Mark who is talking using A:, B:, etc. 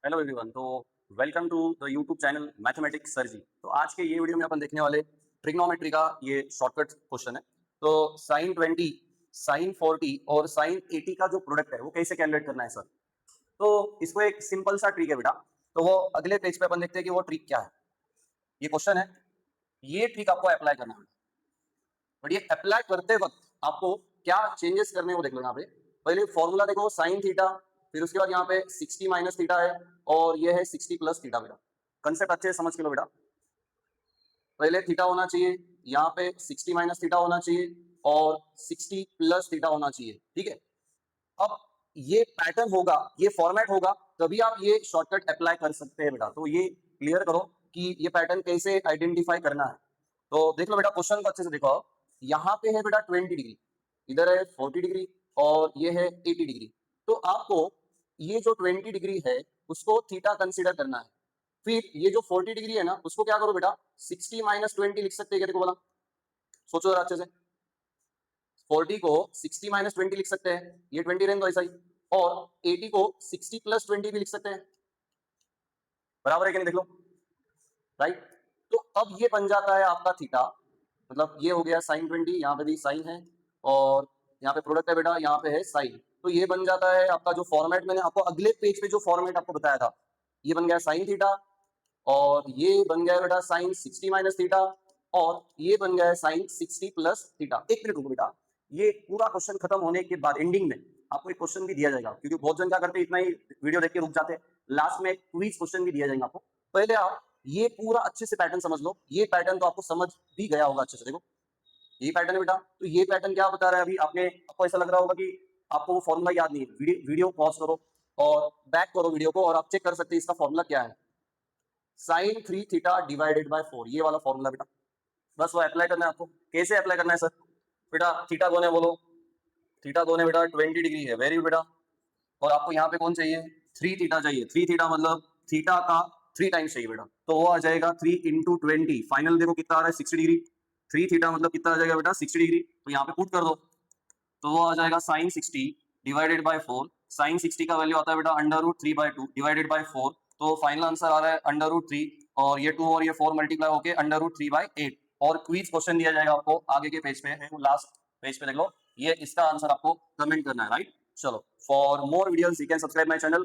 A: Hello everyone. तो welcome to the YouTube channel mathematics sir ji. तो आज के ये वीडियो में अपन देखने वाले ट्रिग्नोमेट्री का ये शॉर्टकट क्वेश्चन है। तो साइन 20, साइन 40 और साइन 80 का जो प्रोडक्ट है वो कैसे कैलकुलेट करना है सर। तो इसको एक सिंपल सा ट्रिक है बेटा। तो वो अगले पेज पे अपन देखते हैं कि वो ट्रिक क्या है। ये क्वेश्चन है, ये ट्रिक आपको अप्लाई करना है। बट ये अप्लाई करते वक्त आपको क्या चेंजेस करने हैं वो देख लो। यहाँ पे पहले फॉर्मूला देखो साइन थीटा, फिर उसके बाद यहाँ पे 60 माइनस थीटा है और ये है 60 प्लस थीटा। बेटा कंसेप्ट अच्छे से समझ के लो बेटा। पहले थीटा होना चाहिए, यहाँ पे 60 माइनस थीटा होना चाहिए और 60 प्लस थीटा होना चाहिए। ठीक है, अब ये पैटर्न होगा, ये फॉर्मेट होगा, तभी आप ये शॉर्टकट अप्लाई कर सकते हैं बेटा। तो ये क्लियर करो कि ये पैटर्न कैसे आइडेंटिफाई करना है। तो देख लो बेटा, क्वेश्चन को अच्छे से देखो। यहाँ पे है बेटा 20 डिग्री, इधर है 40 डिग्री और ये है 80 डिग्री। तो आपको ये जो 20 डिग्री है उसको थीटा कंसीडर करना है। फिर ये जो 40 डिग्री है ना, उसको क्या करो बेटा, 60 माइनस 20 लिख सकते हैं क्या? देखो बोला, सोचो जरा अच्छे से। 40 को 60 माइनस 20 लिख सकते हैं, ये 20 रहने दो ऐसा ही। और 80 को 60 प्लस 20 भी लिख सकते हैं। बराबर है कि नहीं, देख लो। राइट, तो अब ये बन जाता है आपका थीटा। मतलब ये हो गया साइन 20, यहाँ पे भी साइन है और यहाँ पे प्रोडक्ट है बेटा, यहाँ पे है साइन। तो ये बन जाता है आपका जो फॉर्मेट मैंने आपको अगले पेज पे जो फॉर्मेट आपको बताया था, ये बन गया साइन थीटा और ये बन गया बेटा साइन 60 माइनस थीटा और ये बन गया साइन 60 प्लस थीटा। एक मिनट रुको बेटा, ये पूरा क्वेश्चन खत्म होने के बाद एंडिंग में आपको एक क्वेश्चन भी दिया जाएगा, क्योंकि बहुत जन क्या करते हैं, इतना ही वीडियो देख के रुक जाते हैं। लास्ट में एक क्विज क्वेश्चन भी दिया जाएगा आपको। पहले आप ये पूरा अच्छे से पैटर्न समझ लो। ये पैटर्न तो आपको समझ भी गया होगा अच्छे से। देखो ये पैटर्न है बेटा। तो ये पैटर्न क्या बता रहा है, अभी आपने, आपको ऐसा लग रहा होगा कि आपको वो फॉर्मूला याद नहीं है। वीडियो पॉज करो और बैक करो वीडियो को और आप चेक कर सकते हैं इसका फॉर्मूला क्या है। साइन 3 थीटा डिवाइडेड बाय 4, ये वाला फॉर्मूला बेटा। बस वो अप्लाई करना है आपको। कैसे अप्लाई करना है सर? बेटा थीटा कौन है बोलो? थीटा कौन है बेटा? 20 डिग्री है। वेरी गुड बेटा। और आपको यहाँ पे कौन चाहिए? 3 थीटा चाहिए। 3 थीटा मतलब थीटा का 3 टाइम्स चाहिए बेटा। तो वो आ जाएगा 3 इंटू 20। फाइनल देखो कितना आ रहा है, 60 डिग्री। 3 थीटा मतलब कितना आ जाएगा बेटा? 60 डिग्री। तो यहाँ पे पुट कर दो, तो वो आ जाएगा साइन 60 डिवाइडेड बाय 4। साइन 60 का वैल्यू आता है बेटा अंडर रूट 3/2 डिवाइडेड बाय 4। तो फाइनल आंसर आ रहा है अंडर रूट 3 और ये 2 और ये 4 मल्टीप्लाई होके अंडर रूट 3/8। और क्विज क्वेश्चन दिया जाएगा आपको आगे के पेज पे है, लास्ट पेज पे देख लो। ये इसका आंसर आपको कमेंट करना है। राइट, चलो for more videos you can subscribe my channel.